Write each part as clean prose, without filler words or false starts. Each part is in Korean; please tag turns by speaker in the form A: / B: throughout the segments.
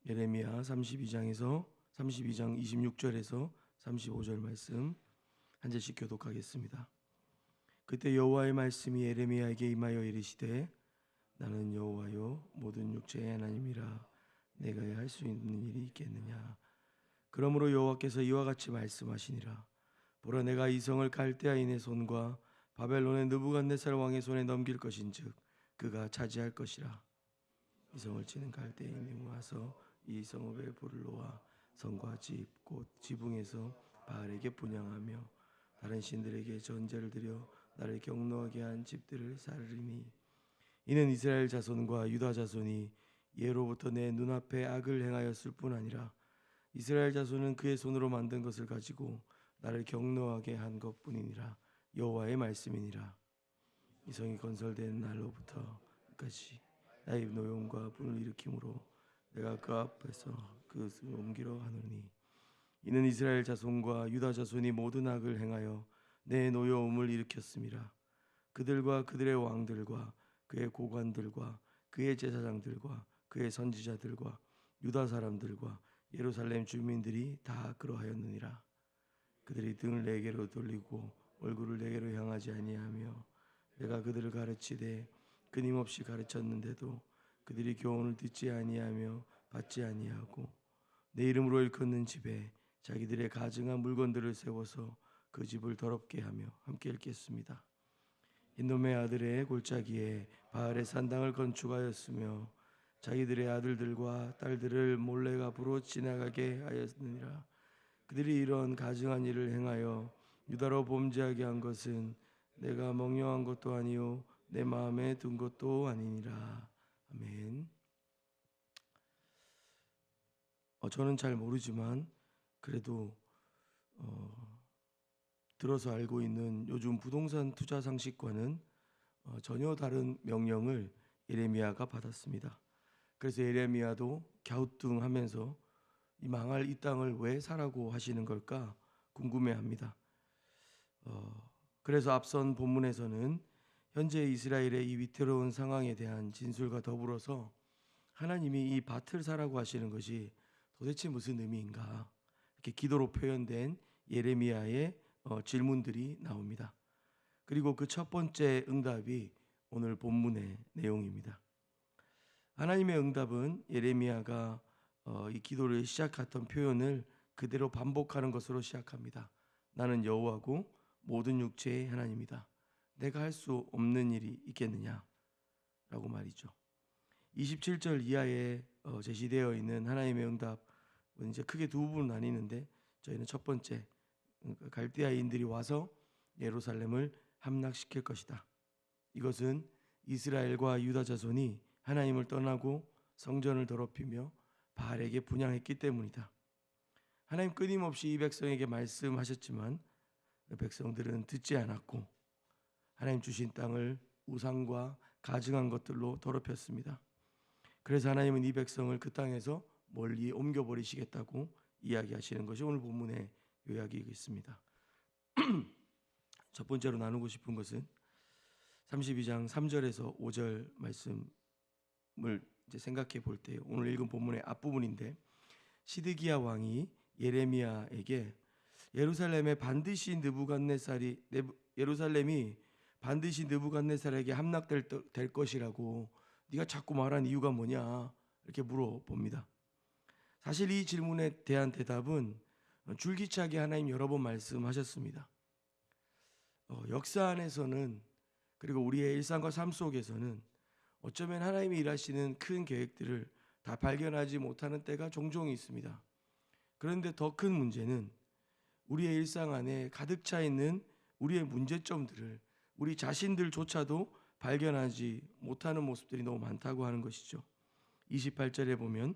A: 예레미야 32장 26절에서 35절 말씀 한 절씩 교독하겠습니다. 그때 여호와의 말씀이 예레미야에게 임하여 이르시되 나는 여호와요 모든 육체의 하나님이라 내가 할 수 있는 일이 있겠느냐. 그러므로 여호와께서 이와 같이 말씀하시니라. 보라, 내가 이 성을 갈대아인의 손과 바벨론의 느부갓네살 왕의 손에 넘길 것인즉 그가 차지할 것이라. 이 성을 치는 갈대인이 모아서 이 성읍에 불을 놓아 성과 집 곧 지붕에서 바알에게 분향하며 다른 신들에게 전제를 드려 나를 경노하게 한 집들을 사르리니 이는 이스라엘 자손과 유다 자손이 예로부터 내 눈앞에 악을 행하였을 뿐 아니라 이스라엘 자손은 그의 손으로 만든 것을 가지고 나를 경노하게 한 것뿐이니라. 여호와의 말씀이니라. 이 성이 건설된 날로부터 끝까지 나의 노용과 분을 일으킴으로 내가 그 앞에서 그것을 옮기러 하노니 이는 이스라엘 자손과 유다 자손이 모든 악을 행하여 내 노여움을 일으켰음이라. 그들과 그들의 왕들과 그의 고관들과 그의 제사장들과 그의 선지자들과 유다 사람들과 예루살렘 주민들이 다 그러하였느니라. 그들이 등을 내게로 돌리고 얼굴을 내게로 향하지 아니하며 내가 그들을 가르치되 끊임없이 가르쳤는데도 그들이 교훈을 듣지 아니하며 받지 아니하고 내 이름으로 일컫는 집에 자기들의 가증한 물건들을 세워서 그 집을 더럽게 하며 함께 읽겠습니다. 인돔의 아들의 골짜기에 바알의 산당을 건축하였으며 자기들의 아들들과 딸들을 몰래 앞으로 지나가게 하였느니라. 그들이 이런 가증한 일을 행하여 유다로 범죄하게 한 것은 내가 명령한 것도 아니요 내 마음에 둔 것도 아니니라. 아멘. 저는 잘 모르지만 그래도 들어서 알고 있는 요즘 부동산 투자 상식과는 전혀 다른 명령을 예레미야가 받았습니다. 그래서 예레미야도 갸우뚱하면서 이 망할 이 땅을 왜 사라고 하시는 걸까 궁금해합니다. 그래서 앞선 본문에서는 현재 이스라엘의 이 위태로운 상황에 대한 진술과 더불어서 하나님이 이 밭을 사라고 하시는 것이 도대체 무슨 의미인가, 이렇게 기도로 표현된 예레미야의 질문들이 나옵니다. 그리고 그 첫 번째 응답이 오늘 본문의 내용입니다. 하나님의 응답은 예레미야가 이 기도를 시작했던 표현을 그대로 반복하는 것으로 시작합니다. 나는 여호와고 모든 육체의 하나님이다. 내가 할 수 없는 일이 있겠느냐 라고 말이죠. 27절 이하에 제시되어 있는 하나님의 응답은 이제 크게 두 부분 나뉘는데, 저희는 첫 번째, 갈대아인들이 와서 예루살렘을 함락시킬 것이다. 이것은 이스라엘과 유다 자손이 하나님을 떠나고 성전을 더럽히며 바알에게 분향했기 때문이다. 하나님 끊임없이 이 백성에게 말씀하셨지만 백성들은 듣지 않았고 하나님 주신 땅을 우상과 가증한 것들로 더럽혔습니다. 그래서 하나님은 이 백성을 그 땅에서 멀리 옮겨버리시겠다고 이야기하시는 것이 오늘 본문의 요약이겠습니다. 첫 번째로 나누고 싶은 것은 32장 3절에서 5절 말씀을 이제 생각해 볼 때요. 오늘 읽은 본문의 앞부분인데, 시드기야 왕이 예레미야에게 예루살렘이 반드시 느부갓네살에게 함락될 것이라고 네가 자꾸 말한 이유가 뭐냐, 이렇게 물어봅니다. 사실 이 질문에 대한 대답은 줄기차게 하나님 여러 번 말씀하셨습니다. 역사 안에서는, 그리고 우리의 일상과 삶 속에서는 어쩌면 하나님이 일하시는 큰 계획들을 다 발견하지 못하는 때가 종종 있습니다. 그런데 더 큰 문제는 우리의 일상 안에 가득 차 있는 우리의 문제점들을 우리 자신들조차도 발견하지 못하는 모습들이 너무 많다고 하는 것이죠. 28절에 보면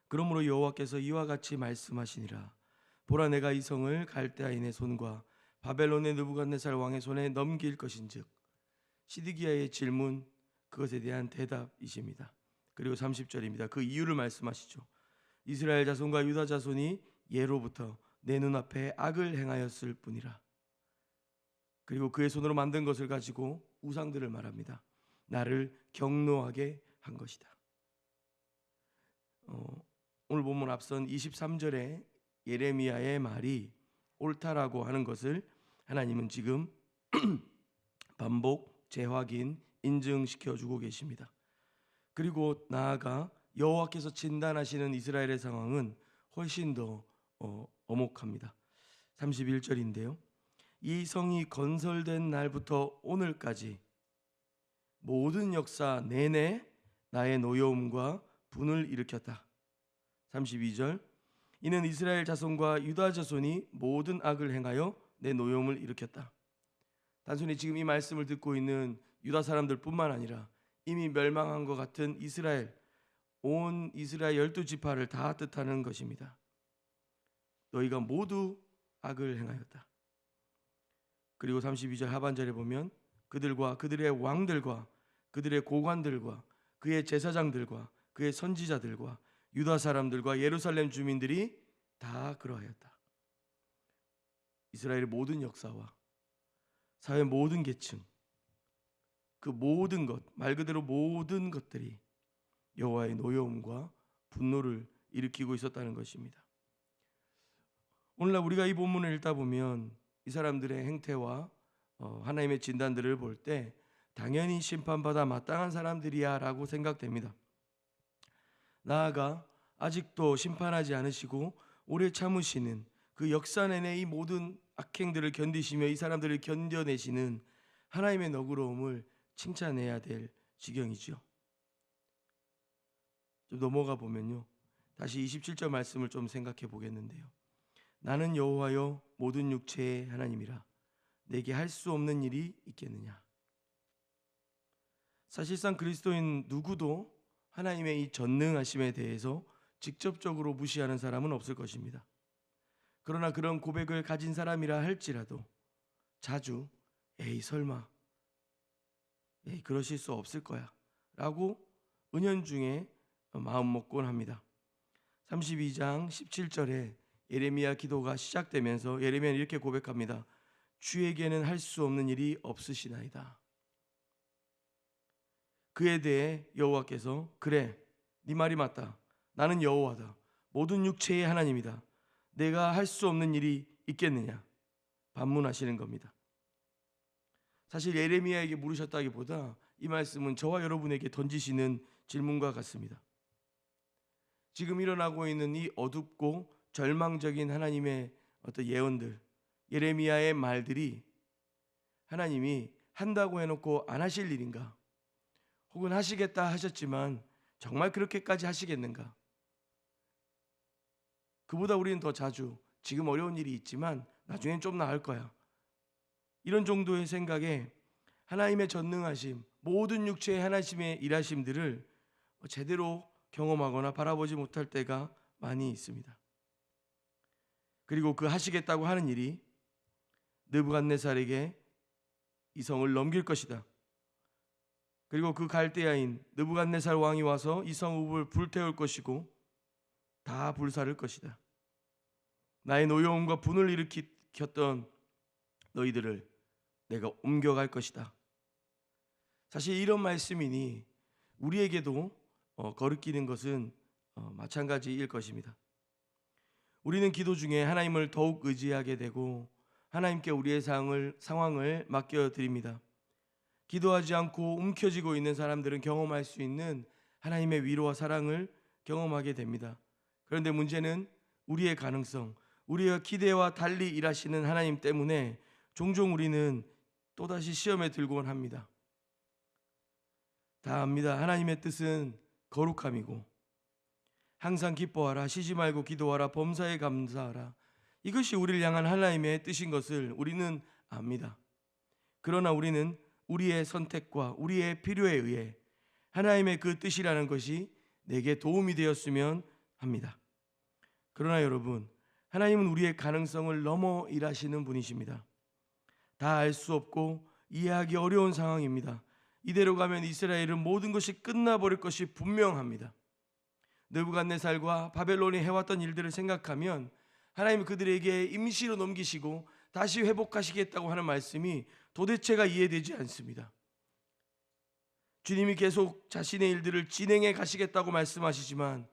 A: 그러므로 여호와께서 이와 같이 말씀하시니라. 보라, 내가 이 성을 갈대아인의 손과 바벨론의 느부갓네살 왕의 손에 넘길 것인즉, 시드기야의 질문, 그것에 대한 대답이십니다. 그리고 30절입니다. 그 이유를 말씀하시죠. 이스라엘 자손과 유다 자손이 예로부터 내 눈앞에 악을 행하였을 뿐이라. 그리고 그의 손으로 만든 것을 가지고 우상들을 말합니다. 나를 경노하게 한 것이다. 오늘 본문 앞선 23절에 예레미야의 말이 옳다라고 하는 것을 하나님은 지금 반복, 재확인, 인증시켜 주고 계십니다. 그리고 나아가 여호와께서 진단하시는 이스라엘의 상황은 훨씬 더 엄혹합니다. 31절인데요. 이 성이 건설된 날부터 오늘까지 모든 역사 내내 나의 노여움과 분을 일으켰다. 32절. 이는 이스라엘 자손과 유다 자손이 모든 악을 행하여 내 노여움을 일으켰다. 단순히 지금 이 말씀을 듣고 있는 유다 사람들뿐만 아니라 이미 멸망한 것 같은 이스라엘, 온 이스라엘 12지파를 다 뜻하는 것입니다. 너희가 모두 악을 행하였다. 그리고 32절 하반절에 보면 그들과 그들의 왕들과 그들의 고관들과 그의 제사장들과 그의 선지자들과 유다 사람들과 예루살렘 주민들이 다 그러하였다. 이스라엘의 모든 역사와 사회 모든 계층, 그 모든 것, 말 그대로 모든 것들이 여호와의 노여움과 분노를 일으키고 있었다는 것입니다. 오늘날 우리가 이 본문을 읽다 보면 이 사람들의 행태와 하나님의 진단들을 볼 때 당연히 심판받아 마땅한 사람들이야 라고 생각됩니다. 나아가 아직도 심판하지 않으시고 오래 참으시는 그 역사 내내 이 모든 악행들을 견디시며 이 사람들을 견뎌내시는 하나님의 너그러움을 칭찬해야 될 지경이죠. 좀 넘어가 보면요, 다시 27절 말씀을 좀 생각해 보겠는데요. 나는 여호와여 모든 육체의 하나님이라 내게 할 수 없는 일이 있겠느냐. 사실상 그리스도인 누구도 하나님의 이 전능하심에 대해서 직접적으로 무시하는 사람은 없을 것입니다. 그러나 그런 고백을 가진 사람이라 할지라도 자주 에이 설마, 에이 그러실 수 없을 거야 라고 은연중에 마음 먹곤 합니다. 32장 17절에 예레미야 기도가 시작되면서 예레미야는 이렇게 고백합니다. 주에게는 할 수 없는 일이 없으시나이다. 그에 대해 여호와께서 그래, 네 말이 맞다. 나는 여호와다. 모든 육체의 하나님이다. 내가 할 수 없는 일이 있겠느냐? 반문하시는 겁니다. 사실 예레미야에게 물으셨다기보다 이 말씀은 저와 여러분에게 던지시는 질문과 같습니다. 지금 일어나고 있는 이 어둡고 절망적인 하나님의 어떤 예언들, 예레미야의 말들이 하나님이 한다고 해놓고 안 하실 일인가? 혹은 하시겠다 하셨지만 정말 그렇게까지 하시겠는가? 그보다 우리는 더 자주 지금 어려운 일이 있지만 나중엔 좀 나을 거야, 이런 정도의 생각에 하나님의 전능하심, 모든 육체의 하나님의 일하심들을 제대로 경험하거나 바라보지 못할 때가 많이 있습니다. 그리고 그 하시겠다고 하는 일이 느부갓네살에게 이 성을 넘길 것이다. 그리고 그 갈대아인 느부갓네살 왕이 와서 이 성읍을 불태울 것이고 다 불사를 것이다. 나의 노여움과 분을 일으켰던 너희들을 내가 옮겨갈 것이다. 사실 이런 말씀이니 우리에게도 거리끼는 것은 마찬가지일 것입니다. 우리는 기도 중에 하나님을 더욱 의지하게 되고 하나님께 우리의 상황을 맡겨드립니다. 기도하지 않고 움켜쥐고 있는 사람들은 경험할 수 있는 하나님의 위로와 사랑을 경험하게 됩니다. 그런데 문제는 우리의 가능성, 우리의 기대와 달리 일하시는 하나님 때문에 종종 우리는 또다시 시험에 들곤 합니다. 다 압니다. 하나님의 뜻은 거룩함이고 항상 기뻐하라, 쉬지 말고 기도하라, 범사에 감사하라, 이것이 우리를 향한 하나님의 뜻인 것을 우리는 압니다. 그러나 우리는 우리의 선택과 우리의 필요에 의해 하나님의 그 뜻이라는 것이 내게 도움이 되었으면 합니다. 그러나 여러분, 하나님은 우리의 가능성을 넘어 일하시는 분이십니다. 다 알 수 없고 이해하기 어려운 상황입니다. 이대로 가면 이스라엘은 모든 것이 끝나버릴 것이 분명합니다. 느부갓네살과 바벨론이 해왔던 일들을 생각하면 하나님은 그들에게 임시로 넘기시고 다시 회복하시겠다고 하는 말씀이 도대체가 이해되지 않습니다. 주님이 계속 자신의 일들을 진행해 가시겠다고 말씀하시지만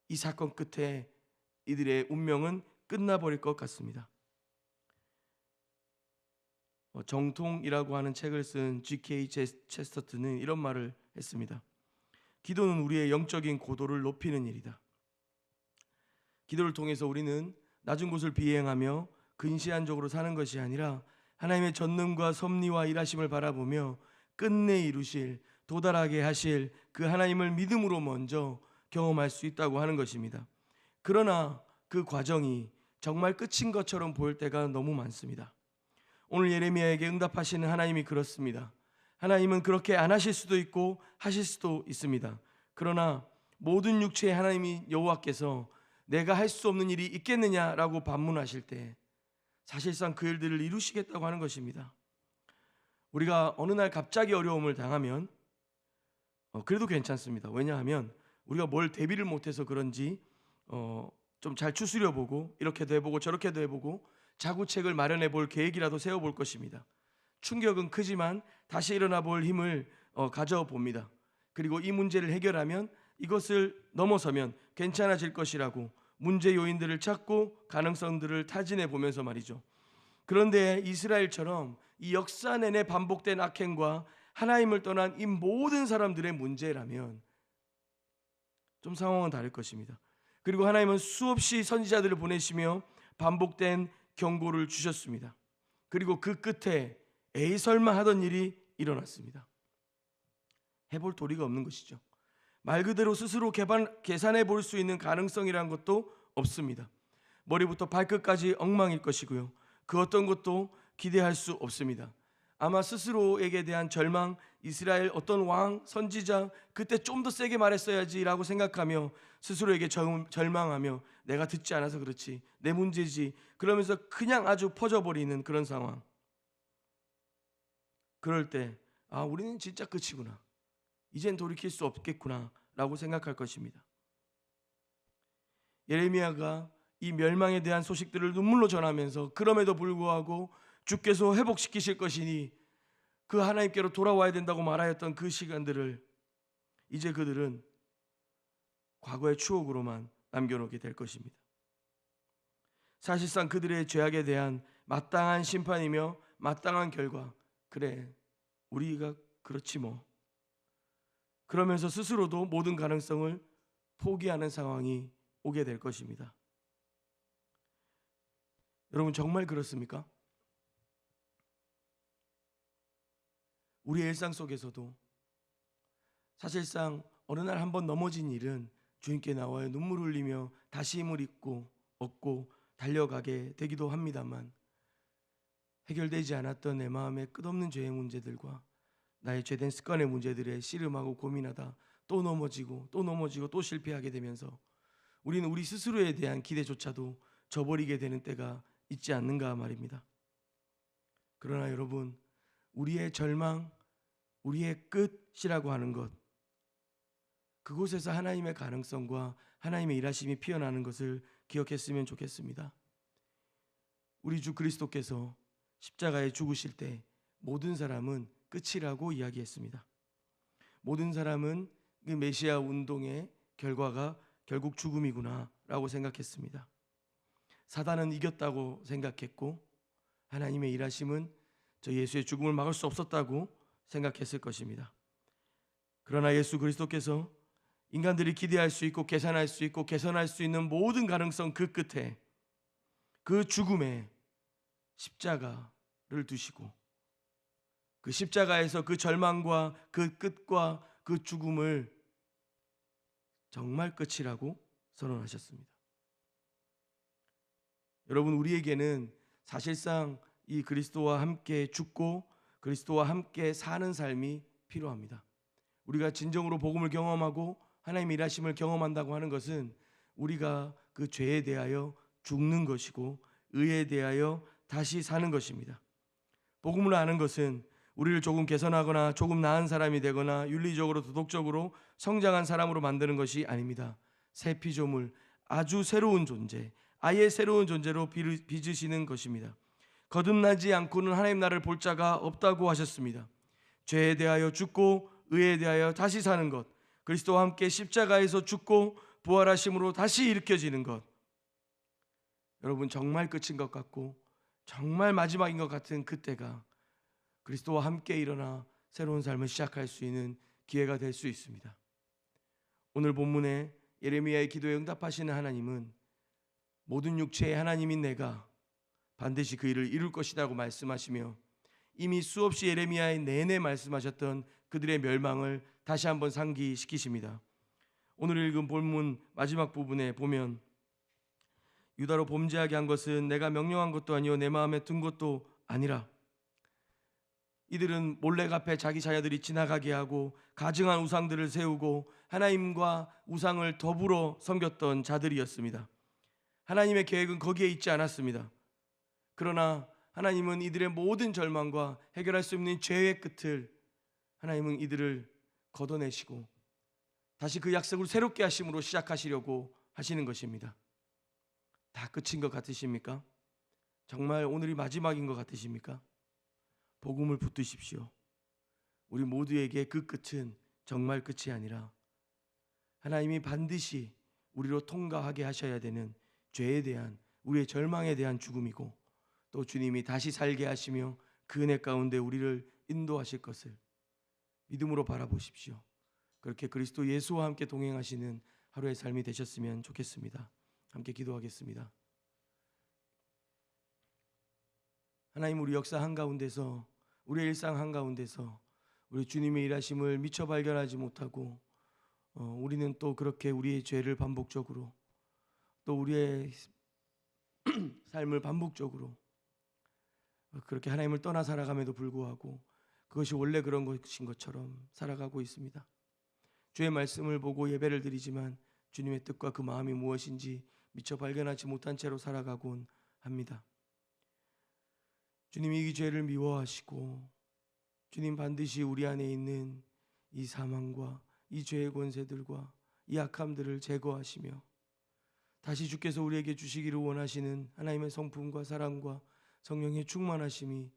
A: 이 사건 끝에 이들의 운명은 끝나버릴 것 같습니다. 정통이라고 하는 책을 쓴 G.K. 체스터튼은 이런 말을 했습니다. 기도는 우리의 영적인 고도를 높이는 일이다. 기도를 통해서 우리는 낮은 곳을 비행하며 근시안적으로 사는 것이 아니라 하나님의 전능과 섭리와 일하심을 바라보며 끝내 이루실, 도달하게 하실 그 하나님을 믿음으로 먼저 경험할 수 있다고 하는 것입니다. 그러나 그 과정이 정말 끝인 것처럼 보일 때가 너무 많습니다. 오늘 예레미야에게 응답하시는 하나님이 그렇습니다. 하나님은 그렇게 안 하실 수도 있고 하실 수도 있습니다. 그러나 모든 육체의 하나님이 여호와께서 내가 할 수 없는 일이 있겠느냐라고 반문하실 때 사실상 그 일들을 이루시겠다고 하는 것입니다. 우리가 어느 날 갑자기 어려움을 당하면 그래도 괜찮습니다. 왜냐하면 우리가 뭘 대비를 못해서 그런지 좀 잘 추스려보고 이렇게도 해보고 저렇게도 해보고 자구책을 마련해 볼 계획이라도 세워볼 것입니다. 충격은 크지만 다시 일어나 볼 힘을 가져봅니다. 그리고 이 문제를 해결하면 이것을 넘어서면 괜찮아질 것이라고 문제 요인들을 찾고 가능성들을 타진해 보면서 말이죠. 그런데 이스라엘처럼 이 역사 내내 반복된 악행과 하나님을 떠난 이 모든 사람들의 문제라면 좀 상황은 다를 것입니다. 그리고 하나님은 수없이 선지자들을 보내시며 반복된 경고를 주셨습니다. 그리고 그 끝에 에이 설마 하던 일이 일어났습니다. 해볼 도리가 없는 것이죠. 말 그대로 스스로 계산해 볼 수 있는 가능성이라는 것도 없습니다. 머리부터 발끝까지 엉망일 것이고요. 그 어떤 것도 기대할 수 없습니다. 아마 스스로에게 대한 절망, 이스라엘 어떤 왕, 선지자 그때 좀 더 세게 말했어야지라고 생각하며 스스로에게 절망하며 내가 듣지 않아서 그렇지, 내 문제지, 그러면서 그냥 아주 퍼져버리는 그런 상황. 그럴 때 우리는 진짜 끝이구나, 이젠 돌이킬 수 없겠구나 라고 생각할 것입니다. 예레미야가 이 멸망에 대한 소식들을 눈물로 전하면서 그럼에도 불구하고 주께서 회복시키실 것이니 그 하나님께로 돌아와야 된다고 말하였던 그 시간들을 이제 그들은 과거의 추억으로만 남겨놓게 될 것입니다. 사실상 그들의 죄악에 대한 마땅한 심판이며 마땅한 결과, 그래 우리가 그렇지 뭐, 그러면서 스스로도 모든 가능성을 포기하는 상황이 오게 될 것입니다. 여러분 정말 그렇습니까? 우리의 일상 속에서도 사실상 어느 날 한번 넘어진 일은 주님께 나와요 눈물 흘리며 다시 힘을 얻고 달려가게 되기도 합니다만, 해결되지 않았던 내 마음의 끝없는 죄의 문제들과 나의 죄된 습관의 문제들에 씨름하고 고민하다 또 넘어지고 또 실패하게 되면서 우리는 우리 스스로에 대한 기대조차도 저버리게 되는 때가 있지 않는가 말입니다. 그러나 여러분, 우리의 절망, 우리의 끝이라고 하는 것, 그곳에서 하나님의 가능성과 하나님의 일하심이 피어나는 것을 기억했으면 좋겠습니다. 우리 주 그리스도께서 십자가에 죽으실 때 모든 사람은 끝이라고 이야기했습니다. 모든 사람은 그 메시아 운동의 결과가 결국 죽음이구나 라고 생각했습니다. 사단은 이겼다고 생각했고 하나님의 일하심은 저 예수의 죽음을 막을 수 없었다고 생각했을 것입니다. 그러나 예수 그리스도께서 인간들이 기대할 수 있고 계산할 수 있고 개선할 수 있는 모든 가능성 그 끝에 그 죽음에 십자가를 두시고 그 십자가에서 그 절망과 그 끝과 그 죽음을 정말 끝이라고 선언하셨습니다. 여러분, 우리에게는 사실상 이 그리스도와 함께 죽고 그리스도와 함께 사는 삶이 필요합니다. 우리가 진정으로 복음을 경험하고 하나님의 일하심을 경험한다고 하는 것은 우리가 그 죄에 대하여 죽는 것이고 의에 대하여 다시 사는 것입니다. 복음을 아는 것은 우리를 조금 개선하거나 조금 나은 사람이 되거나 윤리적으로 도덕적으로 성장한 사람으로 만드는 것이 아닙니다. 새 피조물, 아주 새로운 존재, 아예 새로운 존재로 빚으시는 것입니다. 거듭나지 않고는 하나님 나라를 볼 자가 없다고 하셨습니다. 죄에 대하여 죽고 의에 대하여 다시 사는 것, 그리스도와 함께 십자가에서 죽고 부활하심으로 다시 일으켜지는 것, 여러분 정말 끝인 것 같고 정말 마지막인 것 같은 그때가 그리스도와 함께 일어나 새로운 삶을 시작할 수 있는 기회가 될 수 있습니다. 오늘 본문에 예레미야의 기도에 응답하시는 하나님은 모든 육체의 하나님인 내가 반드시 그 일을 이룰 것이라고 말씀하시며 이미 수없이 예레미야의 내내 말씀하셨던 그들의 멸망을 다시 한번 상기시키십니다. 오늘 읽은 본문 마지막 부분에 보면 유다로 범죄하게 한 것은 내가 명령한 것도 아니요 내 마음에 든 것도 아니라 이들은 몰래 앞에 자기 자녀들이 지나가게 하고 가증한 우상들을 세우고 하나님과 우상을 더불어 섬겼던 자들이었습니다. 하나님의 계획은 거기에 있지 않았습니다. 그러나 하나님은 이들의 모든 절망과 해결할 수 없는 죄의 끝을 하나님은 이들을 걷어내시고 다시 그 약속을 새롭게 하심으로 시작하시려고 하시는 것입니다. 다 끝인 것 같으십니까? 정말 오늘이 마지막인 것 같으십니까? 복음을 붙드십시오. 우리 모두에게 그 끝은 정말 끝이 아니라 하나님이 반드시 우리로 통과하게 하셔야 되는 죄에 대한 우리의 절망에 대한 죽음이고 또 주님이 다시 살게 하시며 그 은혜 가운데 우리를 인도하실 것을 믿음으로 바라보십시오. 그렇게 그리스도 예수와 함께 동행하시는 하루의 삶이 되셨으면 좋겠습니다. 함께 기도하겠습니다. 하나님, 우리 역사 한가운데서 우리의 일상 한가운데서 우리 주님의 일하심을 미처 발견하지 못하고 우리는 또 그렇게 우리의 죄를 반복적으로 또 우리의 삶을 반복적으로 그렇게 하나님을 떠나 살아감에도 불구하고 그것이 원래 그런 것인 것처럼 살아가고 있습니다. 주의 말씀을 보고 예배를 드리지만 주님의 뜻과 그 마음이 무엇인지 미처 발견하지 못한 채로 살아가곤 합니다. 주님이 이 죄를 미워하시고 주님 반드시 우리 안에 있는 이 사망과 이 죄의 권세들과 이 악함들을 제거하시며 다시 주께서 우리에게 주시기를 원하시는 하나님의 성품과 사랑과 성령의 충만하심이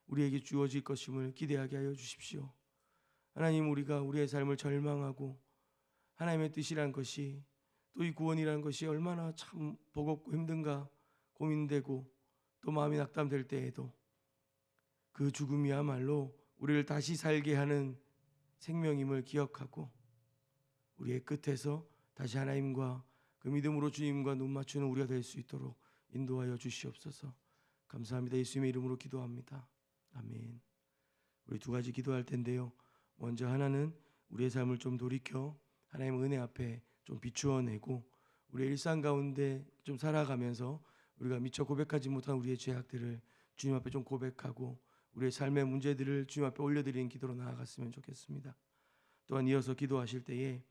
A: 우리에게 주어질 것임을 기대하게 하여 주십시오. 하나님, 우리가 우리의 삶을 절망하고 하나님의 뜻이란 것이 또 이 구원이라는 것이 얼마나 참 버겁고 힘든가 고민되고 또 마음이 낙담될 때에도 그 죽음이야말로 우리를 다시 살게 하는 생명임을 기억하고 우리의 끝에서 다시 하나님과 그 믿음으로 주님과 눈 맞추는 우리가 될 수 있도록 인도하여 주시옵소서. 감사합니다. 예수님의 이름으로 기도합니다. 아멘. 우리 두 가지 기도할 텐데요. 먼저 하나는 우리의 삶을 좀 돌이켜 하나님 은혜 앞에 좀 비추어내고 우리의 일상 가운데 좀 살아가면서 우리가 미처 고백하지 못한 우리의 죄악들을 주님 앞에 좀 고백하고 우리의 삶의 문제들을 주님 앞에 올려드리는 기도로 나아갔으면 좋겠습니다. 또한 이어서 기도하실 때에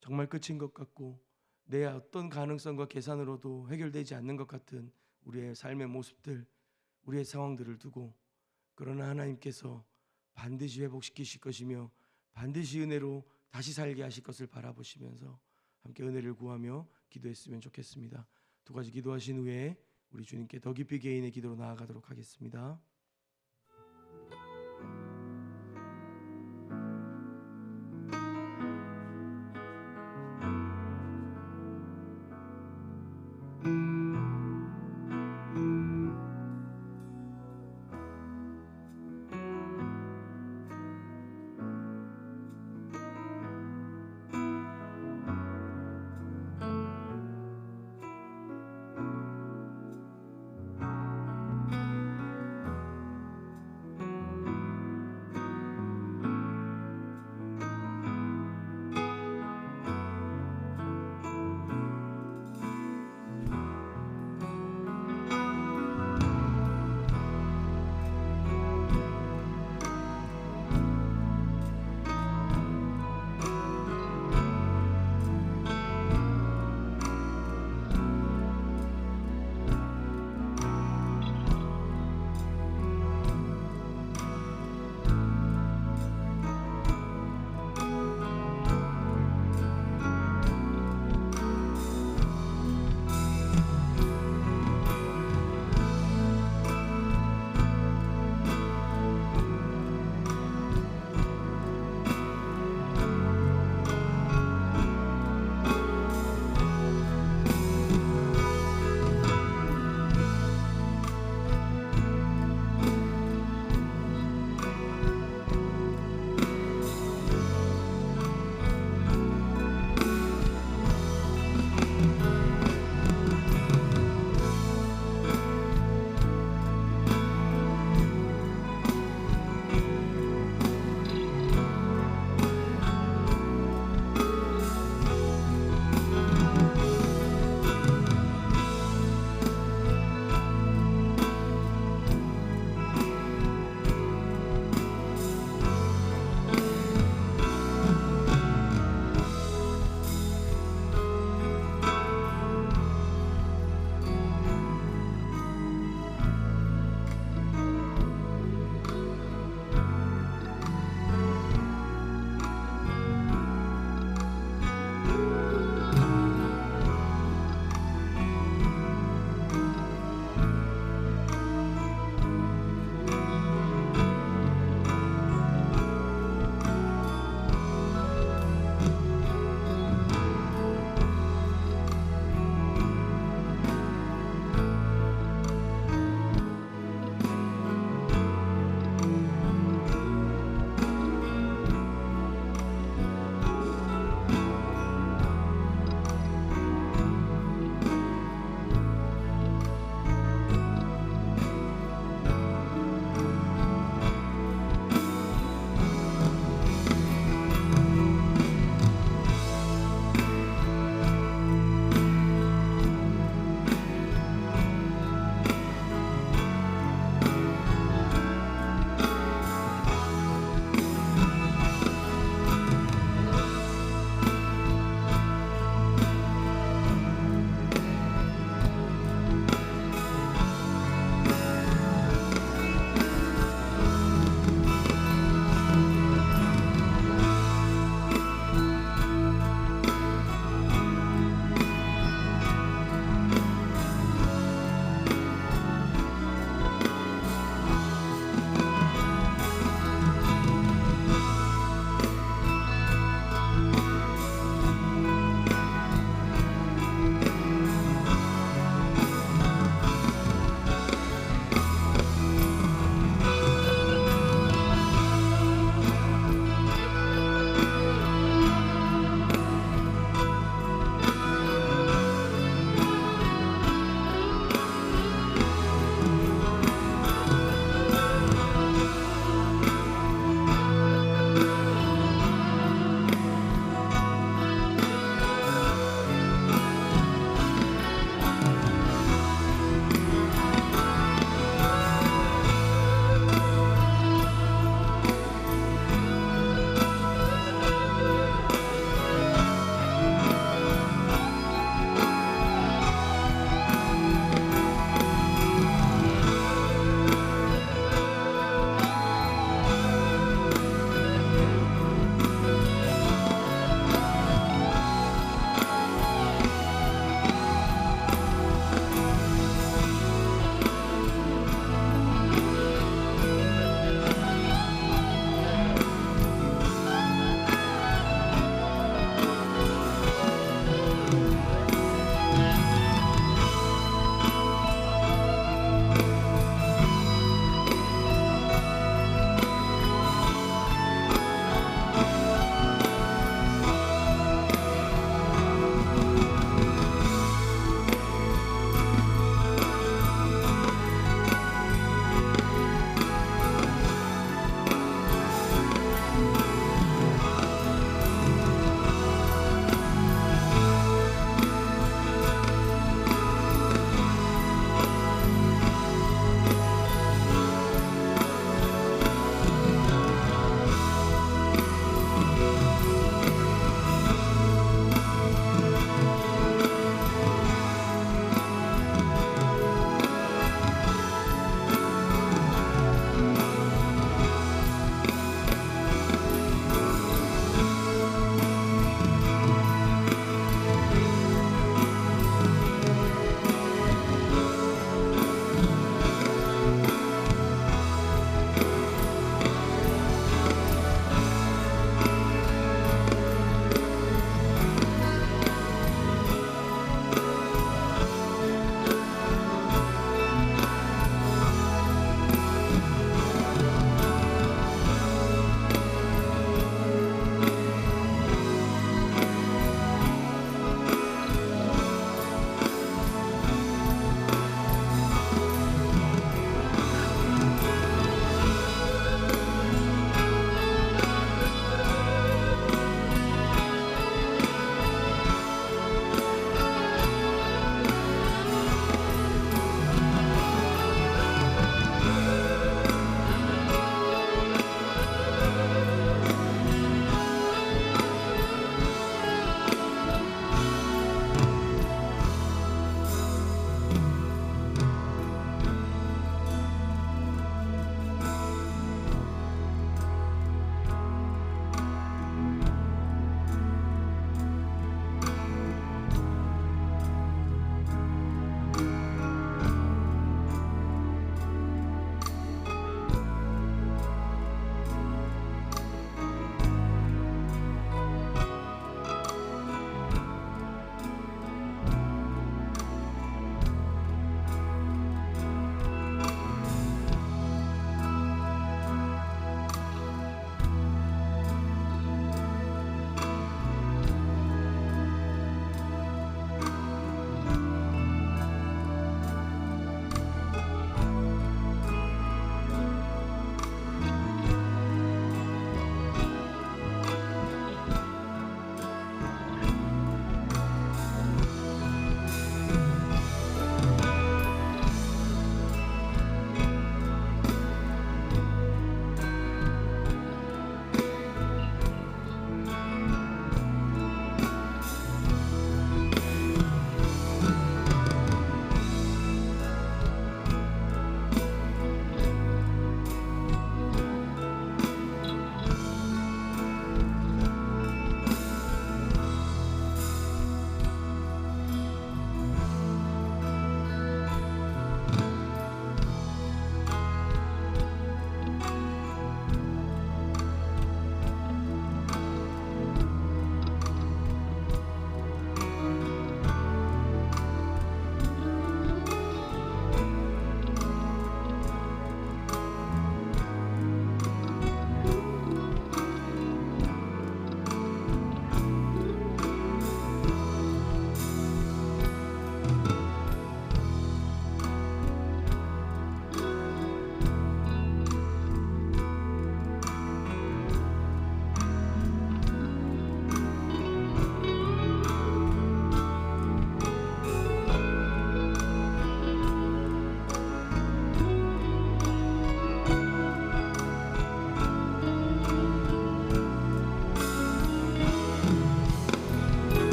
A: 정말 끝인 것 같고 내 어떤 가능성과 계산으로도 해결되지 않는 것 같은 우리의 삶의 모습들, 우리의 상황들을 두고 그러나 하나님께서 반드시 회복시키실 것이며 반드시 은혜로 다시 살게 하실 것을 바라보시면서 함께 은혜를 구하며 기도했으면 좋겠습니다. 두 가지 기도하신 후에 우리 주님께 더 깊이 개인의 기도로 나아가도록 하겠습니다.